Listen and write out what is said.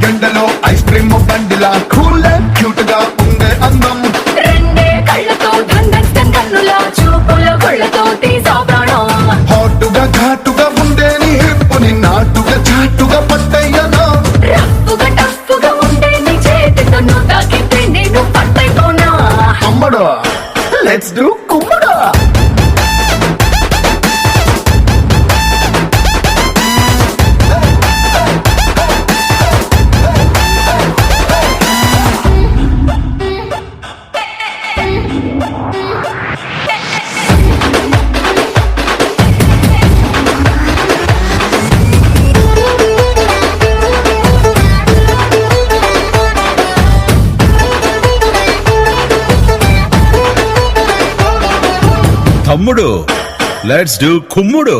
ఎండలో ice cream బండిలా cool and cute గా ఉండే అందం. రెండే కళ్ళతో ధన్ కన్నులా చూపుల కొళ్ళతో తీసా ప్రాణం. హాటుగా ఘాటుగా ఉండే నీ హిప్పుని నాటుగా చాటుగా పట్టయ్యనా. రఫ్ఫుగా టఫ్ఫుగా ఉండే నీ చేతితో నువ్వు తాకితే నేను పట్టైపోనా. అమ్మడా లెట్స్ డూ కుమ్మడా. తమ్ముడు లెట్స్ డూ కుమ్ముడు.